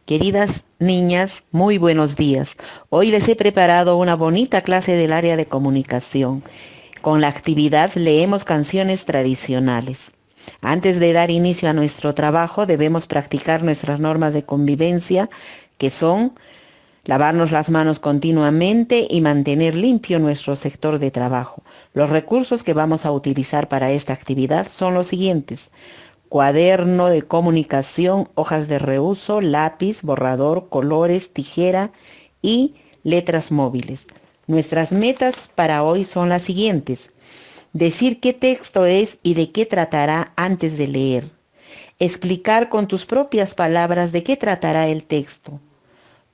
Queridas niñas, muy buenos días. Hoy les he preparado una bonita clase del área de comunicación. Con la actividad leemos canciones tradicionales. Antes de dar inicio a nuestro trabajo, debemos practicar nuestras normas de convivencia, que son lavarnos las manos continuamente y mantener limpio nuestro sector de trabajo. Los recursos que vamos a utilizar para esta actividad son los siguientes: cuaderno de comunicación, hojas de reuso, lápiz, borrador, colores, tijera y letras móviles. Nuestras metas para hoy son las siguientes: decir qué texto es y de qué tratará antes de leer. Explicar con tus propias palabras de qué tratará el texto.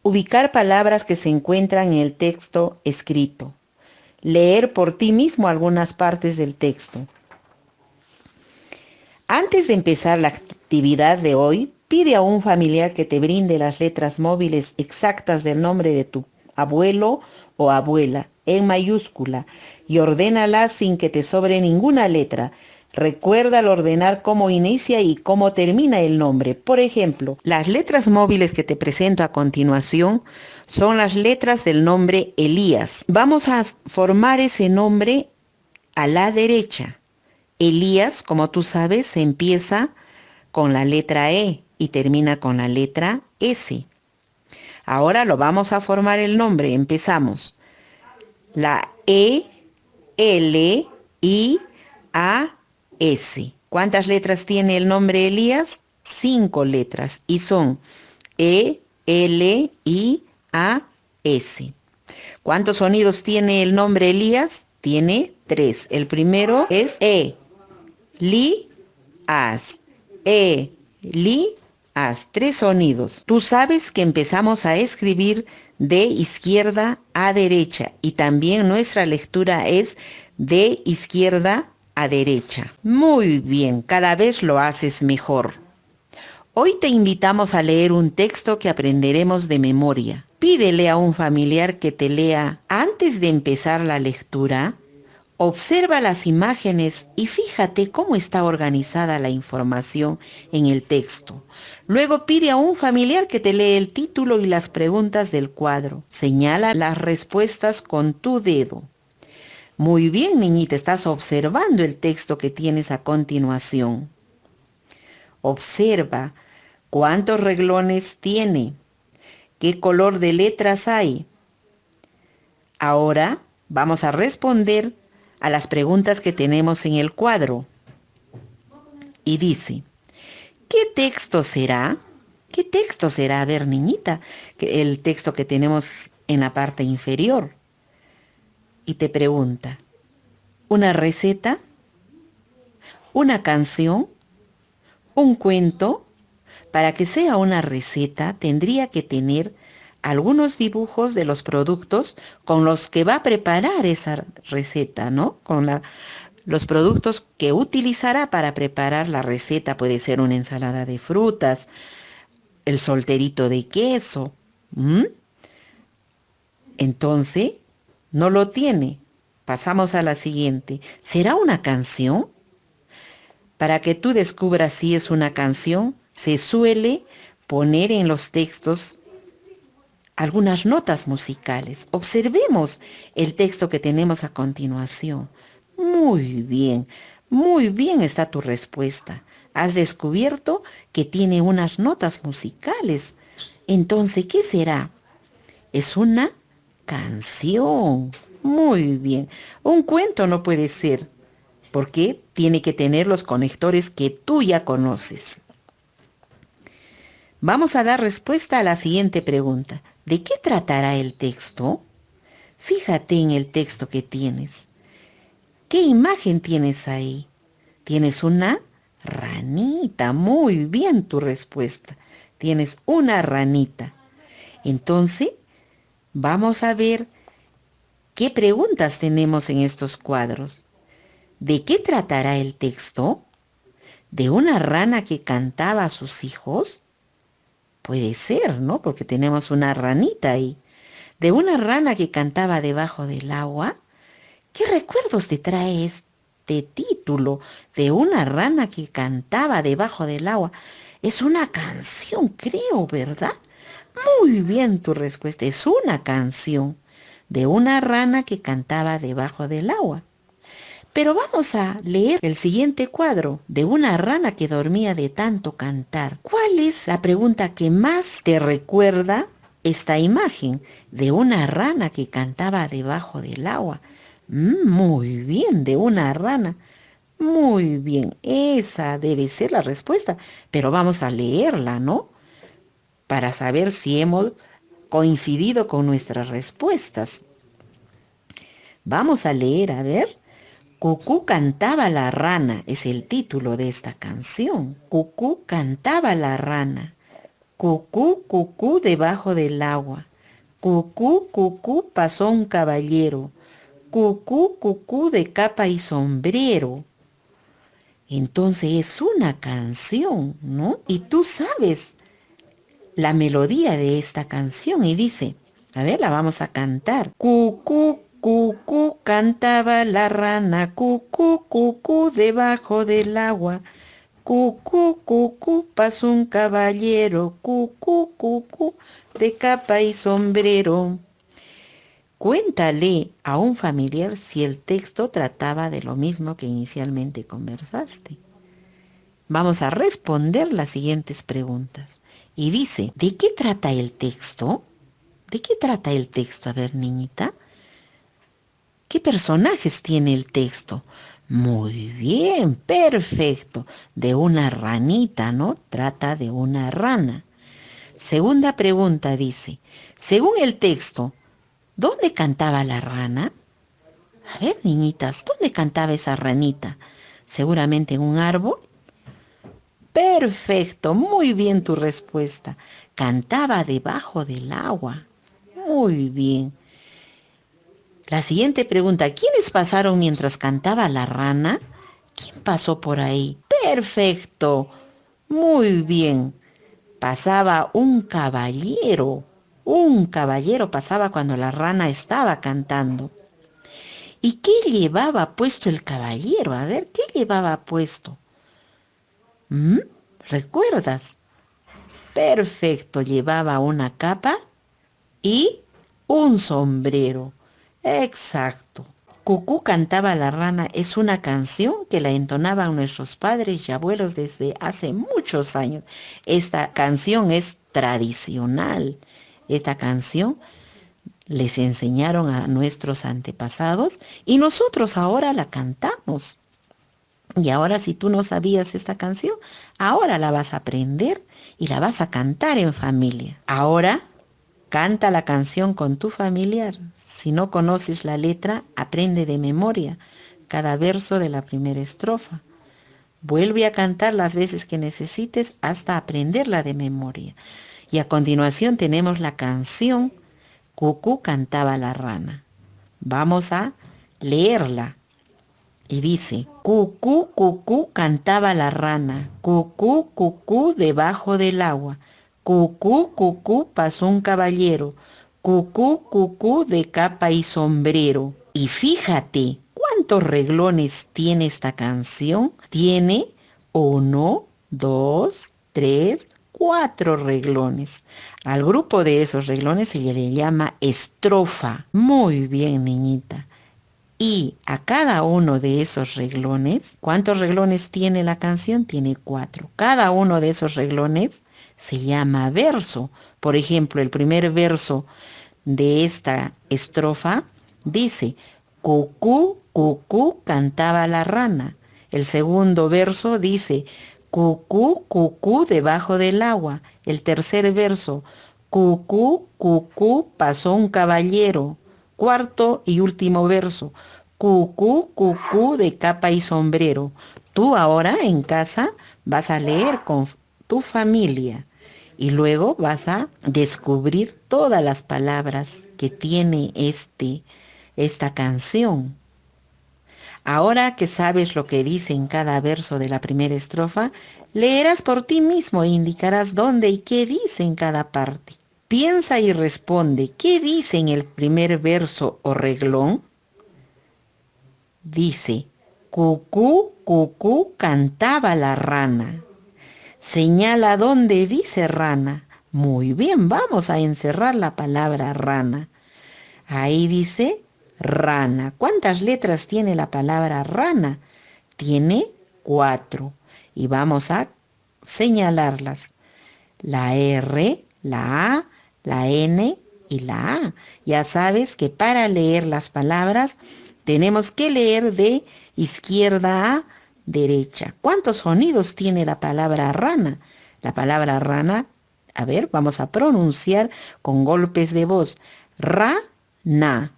Ubicar palabras que se encuentran en el texto escrito. Leer por ti mismo algunas partes del texto. Antes de empezar la actividad de hoy, pide a un familiar que te brinde las letras móviles exactas del nombre de tu abuelo o abuela en mayúscula y ordénalas sin que te sobre ninguna letra. Recuerda al ordenar cómo inicia y cómo termina el nombre. Por ejemplo, las letras móviles que te presento a continuación son las letras del nombre Elías. Vamos a formar ese nombre a la derecha. Elías, como tú sabes, se empieza con la letra E y termina con la letra S. Ahora lo vamos a formar el nombre. Empezamos. La E, L, I, A, S. ¿Cuántas letras tiene el nombre Elías? 5 letras y son E, L, I, A, S. ¿Cuántos sonidos tiene el nombre Elías? Tiene 3. El primero es E. Li, as. Li, as. 3 sonidos. Tú sabes que empezamos a escribir de izquierda a derecha y también nuestra lectura es de izquierda a derecha. Muy bien, cada vez lo haces mejor. Hoy te invitamos a leer un texto que aprenderemos de memoria. Pídele a un familiar que te lea antes de empezar la lectura. Observa las imágenes y fíjate cómo está organizada la información en el texto. Luego pide a un familiar que te lea el título y las preguntas del cuadro. Señala las respuestas con tu dedo. Muy bien, niñita, estás observando el texto que tienes a continuación. Observa cuántos renglones tiene, qué color de letras hay. Ahora vamos a responder a las preguntas que tenemos en el cuadro. Y dice, ¿qué texto será? ¿Qué texto será? A ver, niñita, el texto que tenemos en la parte inferior. Y te pregunta, ¿una receta? ¿Una canción? ¿Un cuento? Para que sea una receta, tendría que tener algunos dibujos de los productos con los que va a preparar esa receta, ¿no? Los productos que utilizará para preparar la receta. Puede ser una ensalada de frutas, el solterito de queso. Entonces, no lo tiene. Pasamos a la siguiente. ¿Será una canción? Para que tú descubras si es una canción, se suele poner en los textos algunas notas musicales. Observemos el texto que tenemos a continuación. Muy bien está tu respuesta. Has descubierto que tiene unas notas musicales. Entonces, ¿qué será? Es una canción. Muy bien. Un cuento no puede ser, porque tiene que tener los conectores que tú ya conoces. Vamos a dar respuesta a la siguiente pregunta. ¿De qué tratará el texto? Fíjate en el texto que tienes. ¿Qué imagen tienes ahí? Tienes una ranita. Muy bien tu respuesta. Tienes una ranita. Entonces, vamos a ver qué preguntas tenemos en estos cuadros. ¿De qué tratará el texto? ¿De una rana que cantaba a sus hijos? Puede ser, ¿no? Porque tenemos una ranita ahí. ¿De una rana que cantaba debajo del agua? ¿Qué recuerdos te trae este título de una rana que cantaba debajo del agua? Es una canción, creo, ¿verdad? Muy bien tu respuesta. Es una canción de una rana que cantaba debajo del agua. Pero vamos a leer el siguiente cuadro de una rana que dormía de tanto cantar. ¿Cuál es la pregunta que más te recuerda esta imagen de una rana que cantaba debajo del agua? Muy bien, de una rana. Muy bien, esa debe ser la respuesta, pero vamos a leerla, ¿no? Para saber si hemos coincidido con nuestras respuestas. Vamos a leer, a ver. Cucú cantaba la rana, es el título de esta canción. Cucú cantaba la rana. Cucú, cucú debajo del agua. Cucú, cucú pasó un caballero. Cucú, cucú de capa y sombrero. Entonces es una canción, ¿no? Y tú sabes la melodía de esta canción y dice, a ver, la vamos a cantar. Cucú, cucú, cantaba la rana, cucú, cucú, debajo del agua. Cucú, cucú, pasó un caballero, cucú, cucú, de capa y sombrero. Cuéntale a un familiar si el texto trataba de lo mismo que inicialmente conversaste. Vamos a responder las siguientes preguntas. Y dice, ¿de qué trata el texto? ¿De qué trata el texto? A ver, niñita. ¿Qué personajes tiene el texto? Muy bien, perfecto. De una ranita, ¿no? Trata de una rana. Segunda pregunta dice, según el texto, ¿dónde cantaba la rana? A ver, niñitas, ¿dónde cantaba esa ranita? Seguramente en un árbol. Perfecto, muy bien tu respuesta. Cantaba debajo del agua. Muy bien. La siguiente pregunta, ¿quiénes pasaron mientras cantaba la rana? ¿Quién pasó por ahí? Perfecto, muy bien. Pasaba un caballero. Un caballero pasaba cuando la rana estaba cantando. ¿Y qué llevaba puesto el caballero? A ver, ¿qué llevaba puesto? ¿Mm? ¿Recuerdas? Perfecto, llevaba una capa y un sombrero. Exacto. Cucú cantaba la rana es una canción que la entonaban nuestros padres y abuelos desde hace muchos años. Esta canción es tradicional. Esta canción les enseñaron a nuestros antepasados y nosotros ahora la cantamos. Y ahora si tú no sabías esta canción, ahora la vas a aprender y la vas a cantar en familia. Ahora canta la canción con tu familiar. Si no conoces la letra, aprende de memoria cada verso de la primera estrofa. Vuelve a cantar las veces que necesites hasta aprenderla de memoria. Y a continuación tenemos la canción Cucú cantaba la rana. Vamos a leerla. Y dice, cucú, cucú, cantaba la rana, cucú, cucú, debajo del agua, cucú, cucú, pasó un caballero, cucú, cucú, de capa y sombrero. Y fíjate, ¿cuántos reglones tiene esta canción? Tiene 1, 2, 3, 4 reglones. Al grupo de esos reglones se le llama estrofa. Muy bien, niñita. Y a cada uno de esos reglones, ¿cuántos reglones tiene la canción? Tiene 4. Cada uno de esos reglones se llama verso. Por ejemplo, el primer verso de esta estrofa dice, cucú, cucú, cantaba la rana. El segundo verso dice, cucú, cucú, debajo del agua. El tercer verso, cucú, cucú, pasó un caballero. Cuarto y último verso, cucú, cucú, de capa y sombrero. Tú ahora en casa vas a leer con tu familia y luego vas a descubrir todas las palabras que tiene esta canción. Ahora que sabes lo que dice en cada verso de la primera estrofa, leerás por ti mismo e indicarás dónde y qué dice en cada parte. Piensa y responde, ¿qué dice en el primer verso o reglón? Dice, cucú, cucú, cantaba la rana. Señala dónde dice rana. Muy bien, vamos a encerrar la palabra rana. Ahí dice rana. ¿Cuántas letras tiene la palabra rana? Tiene 4. Y vamos a señalarlas. La R, la A, la N y la A. Ya sabes que para leer las palabras tenemos que leer de izquierda a derecha. ¿Cuántos sonidos tiene la palabra rana? La palabra rana, a ver, vamos a pronunciar con golpes de voz. Ra, na.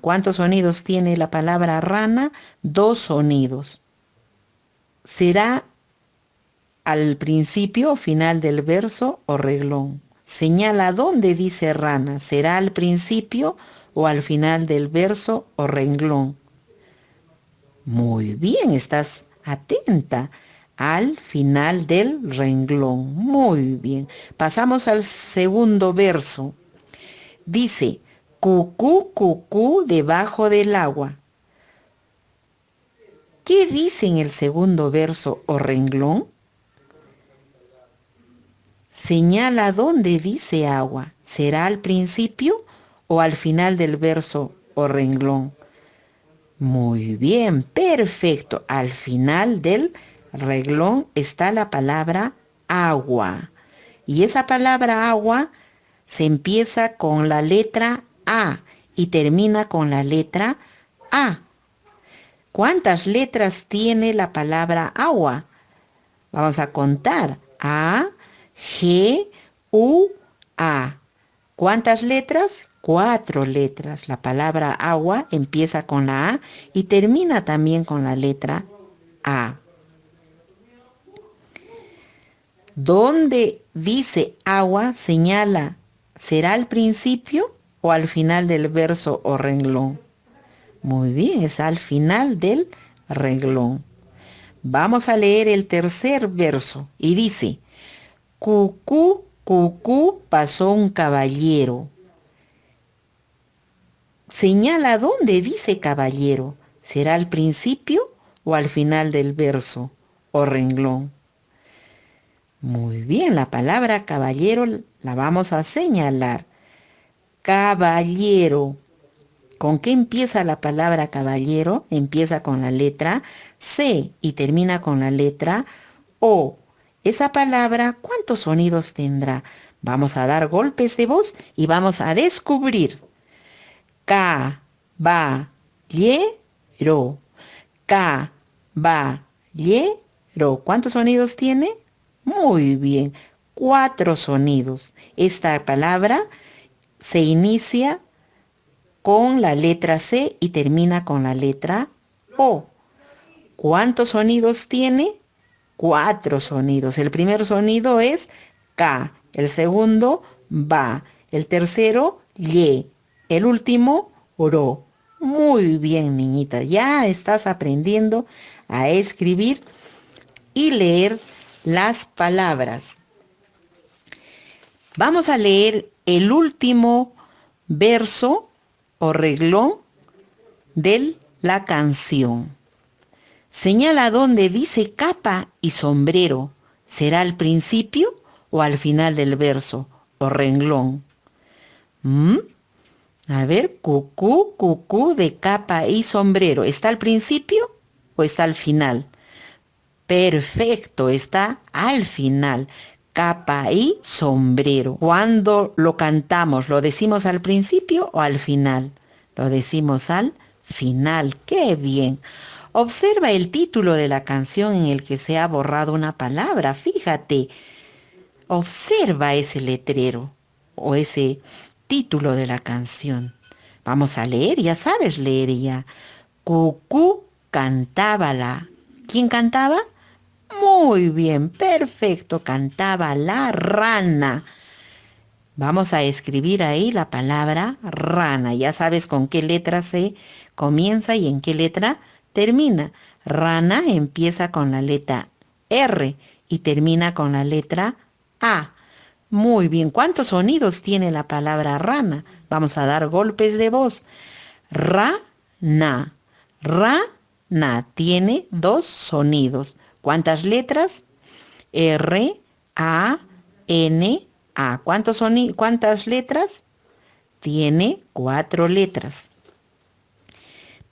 ¿Cuántos sonidos tiene la palabra rana? 2 sonidos. ¿Será al principio o final del verso o reglón? Señala dónde dice rana. ¿Será al principio o al final del verso o renglón? Muy bien, estás atenta. Al final del renglón. Muy bien. Pasamos al segundo verso. Dice, cucú, cucú, debajo del agua. ¿Qué dice en el segundo verso o renglón? Señala dónde dice agua. ¿Será al principio o al final del verso o renglón? Muy bien, perfecto. Al final del renglón está la palabra agua. Y esa palabra agua se empieza con la letra A y termina con la letra A. ¿Cuántas letras tiene la palabra agua? Vamos a contar. A, G, U, A. ¿Cuántas letras? 4 letras. La palabra agua empieza con la A y termina también con la letra A. ¿Dónde dice agua? Señala, ¿será al principio o al final del verso o renglón? Muy bien, es al final del renglón. Vamos a leer el tercer verso y dice, cucú, cucú, pasó un caballero. Señala dónde dice caballero. ¿Será al principio o al final del verso o renglón? Muy bien, la palabra caballero la vamos a señalar. Caballero. ¿Con qué empieza la palabra caballero? Empieza con la letra C y termina con la letra O. Esa palabra, ¿cuántos sonidos tendrá? Vamos a dar golpes de voz y vamos a descubrir. Caballero. Caballero. ¿Cuántos sonidos tiene? Muy bien, 4 sonidos. Esta palabra se inicia con la letra C y termina con la letra O. ¿Cuántos sonidos tiene? 4 sonidos. El primer sonido es K, el segundo ba, el tercero ye, el último ro. Muy bien, niñita, ya estás aprendiendo a escribir y leer las palabras. Vamos a leer el último verso o reglón de la canción. Señala dónde dice capa y sombrero. ¿Será al principio o al final del verso o renglón? A ver, cucú, cucú de capa y sombrero. ¿Está al principio o está al final? Perfecto, está al final. Capa y sombrero. ¿Cuándo lo cantamos? ¿Lo decimos al principio o al final? Lo decimos al final. ¡Qué bien! Observa el título de la canción en el que se ha borrado una palabra. Fíjate, observa ese letrero o ese título de la canción. Vamos a leer, ya sabes leer ya. Cucú cantábala. ¿Quién cantaba? Muy bien, perfecto, cantaba la rana. Vamos a escribir ahí la palabra rana. Ya sabes con qué letra se comienza y en qué letra termina. Rana empieza con la letra R y termina con la letra A. Muy bien, ¿cuántos sonidos tiene la palabra rana? Vamos a dar golpes de voz. Rana. Rana tiene 2 sonidos. ¿Cuántas letras? R, A, N, A. ¿Cuántas letras? Tiene 4 letras.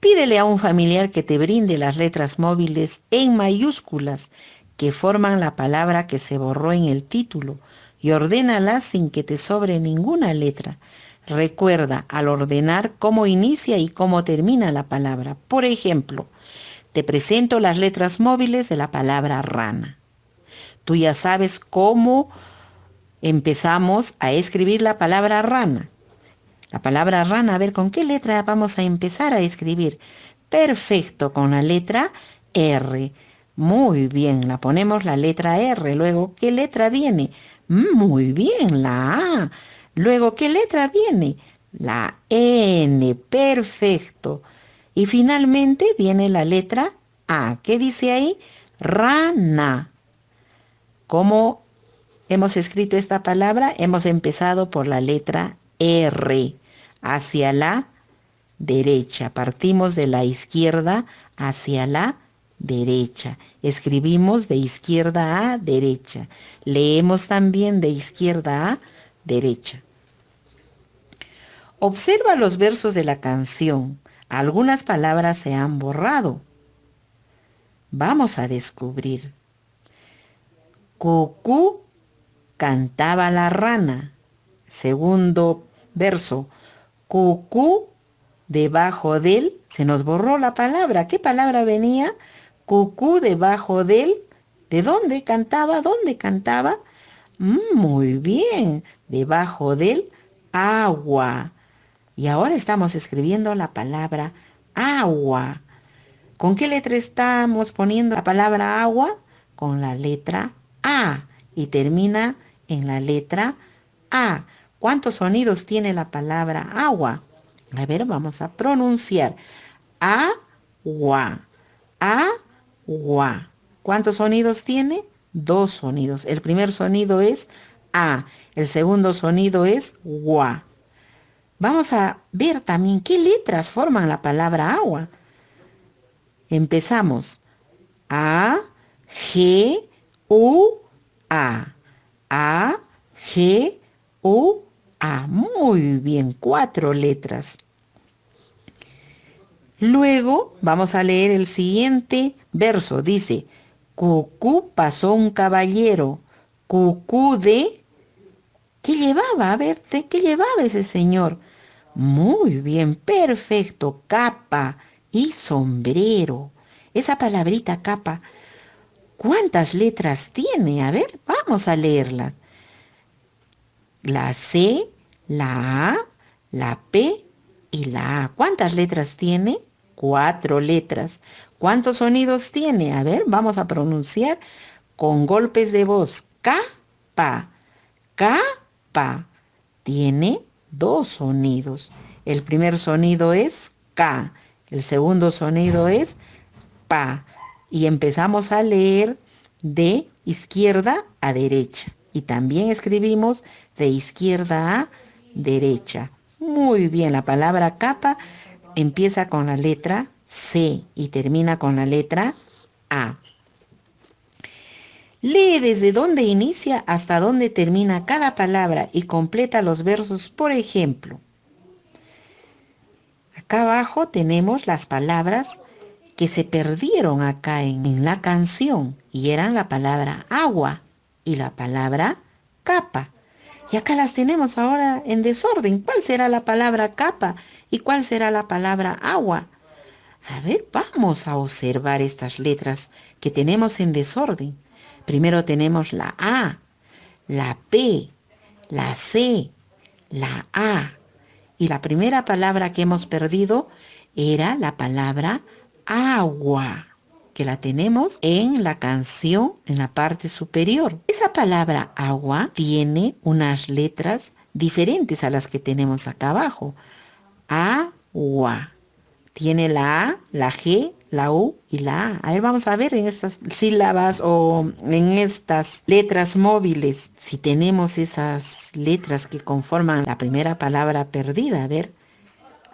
Pídele a un familiar que te brinde las letras móviles en mayúsculas que forman la palabra que se borró en el título y ordénalas sin que te sobre ninguna letra. Recuerda al ordenar cómo inicia y cómo termina la palabra. Por ejemplo, te presento las letras móviles de la palabra rana. Tú ya sabes cómo empezamos a escribir la palabra rana. La palabra rana, a ver, ¿con qué letra vamos a empezar a escribir? Perfecto, con la letra R. Muy bien, la ponemos la letra R. Luego, ¿qué letra viene? Muy bien, la A. Luego, ¿qué letra viene? La N. Perfecto. Y finalmente viene la letra A. ¿Qué dice ahí? Rana. ¿Cómo hemos escrito esta palabra? Hemos empezado por la letra R hacia la derecha. Partimos de la izquierda hacia la derecha. Escribimos de izquierda a derecha. Leemos también de izquierda a derecha. Observa los versos de la canción. Algunas palabras se han borrado. Vamos a descubrir. Cucú cantaba la rana. Segundo verso. Cucú debajo del. Se nos borró la palabra. ¿Qué palabra venía? Cucú debajo del. ¿De dónde cantaba? ¿Dónde cantaba? Muy bien. Debajo del agua. Y ahora estamos escribiendo la palabra agua. ¿Con qué letra estamos poniendo la palabra agua? Con la letra A. Y termina en la letra A. ¿Cuántos sonidos tiene la palabra agua? A ver, vamos a pronunciar. Agua. Agua. ¿Cuántos sonidos tiene? 2 sonidos. El primer sonido es A. El segundo sonido es gua. Vamos a ver también qué letras forman la palabra agua. Empezamos. A, G, U, A. A, G, U, A. Muy bien, 4 letras. Luego vamos a leer el siguiente verso. Dice, cucú pasó un caballero. Cucú de... ¿Qué llevaba? A ver, ¿de qué llevaba ese señor? Muy bien, perfecto. Capa y sombrero. Esa palabrita capa, ¿cuántas letras tiene? A ver, vamos a leerlas. La C, la A, la P y la A. ¿Cuántas letras tiene? 4 letras. ¿Cuántos sonidos tiene? A ver, vamos a pronunciar con golpes de voz. Capa, capa. Tiene 2 sonidos. El primer sonido es K. El segundo sonido es Pa. Y empezamos a leer de izquierda a derecha. Y también escribimos de izquierda a derecha. Muy bien, la palabra capa empieza con la letra C y termina con la letra A. Lee desde dónde inicia hasta dónde termina cada palabra y completa los versos. Por ejemplo, acá abajo tenemos las palabras que se perdieron acá en la canción y eran la palabra agua y la palabra capa. Y acá las tenemos ahora en desorden. ¿Cuál será la palabra capa y cuál será la palabra agua? A ver, vamos a observar estas letras que tenemos en desorden. Primero tenemos la A, la P, la C, la A. Y la primera palabra que hemos perdido era la palabra agua, que la tenemos en la canción en la parte superior. Esa palabra agua tiene unas letras diferentes a las que tenemos acá abajo. Agua. Tiene la A, la G, la U y la A. A ver, vamos a ver en estas sílabas o en estas letras móviles, si tenemos esas letras que conforman la primera palabra perdida. A ver,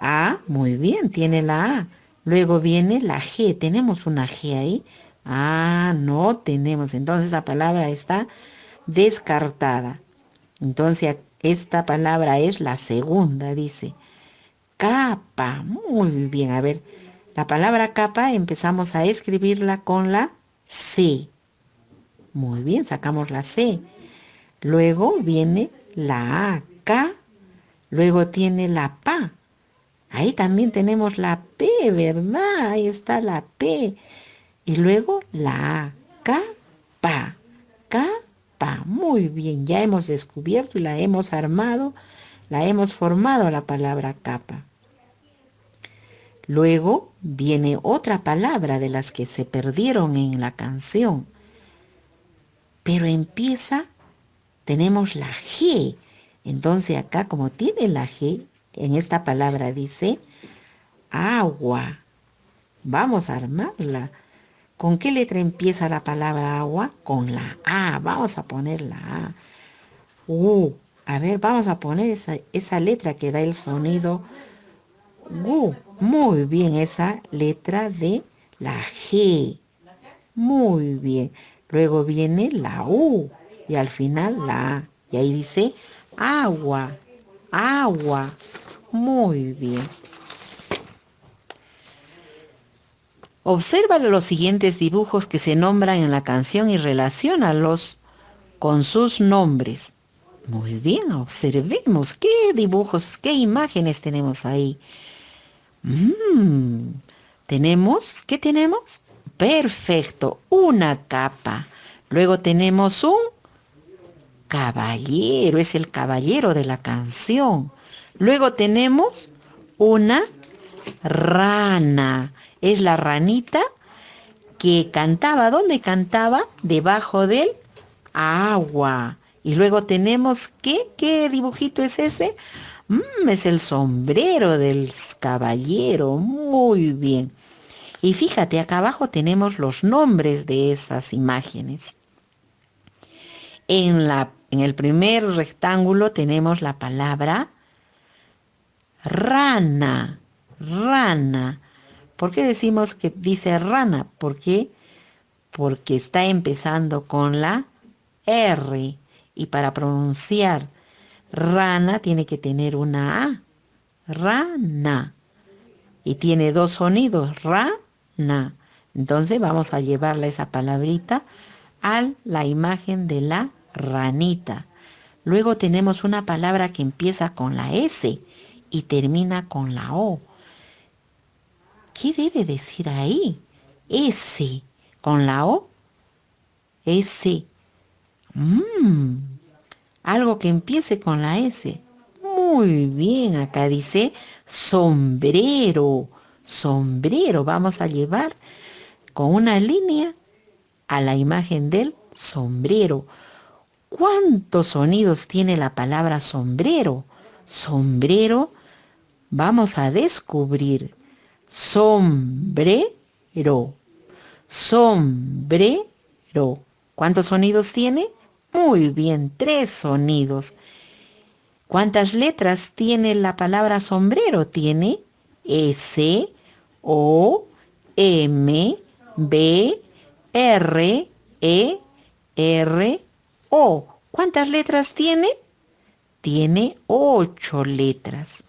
A, muy bien, tiene la A. Luego viene la G, tenemos una G ahí. Ah, no tenemos. Entonces esa palabra está descartada. Entonces esta palabra es la segunda, dice. Capa. Muy bien. A ver, la palabra capa empezamos a escribirla con la C. Muy bien, sacamos la C. Luego viene la A, K. Luego tiene la PA. Ahí también tenemos la P, ¿verdad? Ahí está la P. Y luego la A, capa, capa. Muy bien, ya hemos descubierto y la hemos armado, la hemos formado la palabra capa. Luego viene otra palabra de las que se perdieron en la canción. Pero empieza, tenemos la G. Entonces acá como tiene la G, en esta palabra dice agua. Vamos a armarla. ¿Con qué letra empieza la palabra agua? Con la A. Vamos a poner la A. A ver, vamos a poner esa letra que da el sonido Muy bien, esa letra de la G. Muy bien. Luego viene la U y al final la A. Y ahí dice agua, agua. Muy bien. Observa los siguientes dibujos que se nombran en la canción y relaciónalos con sus nombres. Muy bien, observemos qué dibujos, qué imágenes tenemos ahí. ¿Qué tenemos? Perfecto, una capa. Luego tenemos un caballero, es el caballero de la canción. Luego tenemos una rana, es la ranita que cantaba. ¿Dónde cantaba? Debajo del agua. Y luego tenemos, ¿qué dibujito es ese? Es el sombrero del caballero. Muy bien. Y fíjate, acá abajo tenemos los nombres de esas imágenes. En el primer rectángulo tenemos la palabra rana, rana. ¿Por qué decimos que dice rana? Porque está empezando con la R. Y para pronunciar rana tiene que tener una A. Rana. Y tiene dos sonidos, rana. Entonces vamos a llevarle esa palabrita a la imagen de la ranita. Luego tenemos una palabra que empieza con la S y termina con la O. ¿Qué debe decir ahí? S con la O. S. Algo que empiece con la S. Muy bien, acá dice sombrero. Sombrero. Vamos a llevar con una línea a la imagen del sombrero. ¿Cuántos sonidos tiene la palabra sombrero? Sombrero, vamos a descubrir. Sombrero, sombrero. ¿Cuántos sonidos tiene? Muy bien, 3 sonidos. ¿Cuántas letras tiene la palabra sombrero? Tiene S, O, M, B, R, E, R, O. ¿Cuántas letras tiene? Tiene 8 letras.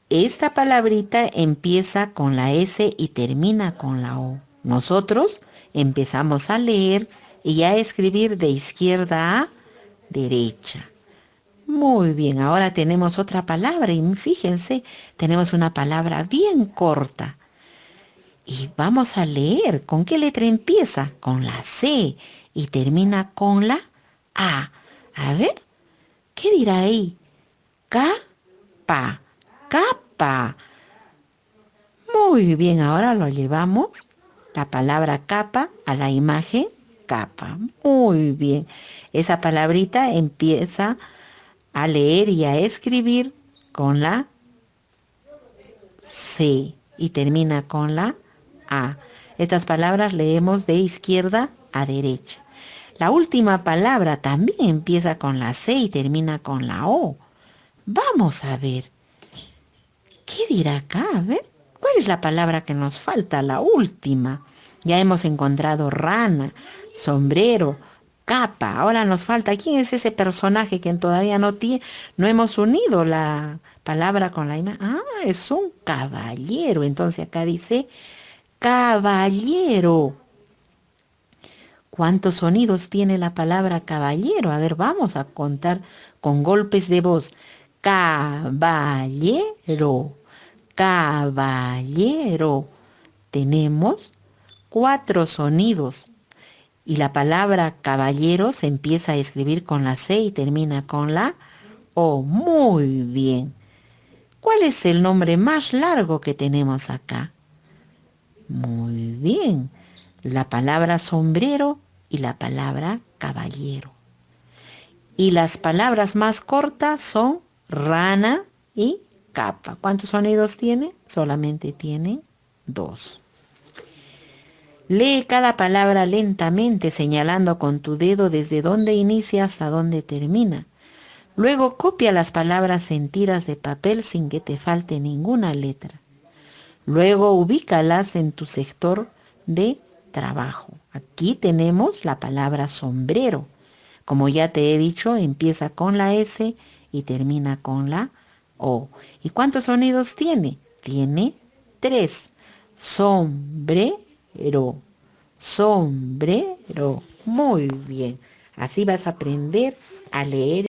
Esta palabrita empieza con la S y termina con la O. Nosotros empezamos a leer y a escribir de izquierda a derecha. Muy bien, ahora tenemos otra palabra y fíjense, tenemos una palabra bien corta. Y vamos a leer. ¿Con qué letra empieza? Con la C y termina con la A. A ver, ¿qué dirá ahí? Capa, capa. Muy bien, ahora lo llevamos, la palabra capa, a la imagen capa. Muy bien. Esa palabrita empieza a leer y a escribir con la C y termina con la A. Estas palabras leemos de izquierda a derecha. La última palabra también empieza con la C y termina con la O. Vamos a ver. ¿Qué dirá acá? A ver, ¿Cuál es la palabra que nos falta? La última. Ya hemos encontrado rana, sombrero, capa. Ahora nos falta, ¿quién es ese personaje que todavía no hemos unido la palabra con la imagen? Ah, es un caballero. Entonces acá dice caballero. ¿Cuántos sonidos tiene la palabra caballero? A ver, vamos a contar con golpes de voz. Caballero, caballero. Tenemos 4 sonidos. Y la palabra caballero se empieza a escribir con la C y termina con la O. Muy bien. ¿Cuál es el nombre más largo que tenemos acá? Muy bien. La palabra sombrero y la palabra caballero. Y las palabras más cortas son rana y capa. ¿Cuántos sonidos tiene? Solamente tiene 2. Lee cada palabra lentamente, señalando con tu dedo desde dónde inicia hasta dónde termina. Luego copia las palabras en tiras de papel sin que te falte ninguna letra. Luego ubícalas en tu sector de trabajo. Aquí tenemos la palabra sombrero. Como ya te he dicho, empieza con la S y termina con la O. ¿Y cuántos sonidos tiene? Tiene 3. Sombrero, sombrero. Muy bien. Así vas a aprender a leer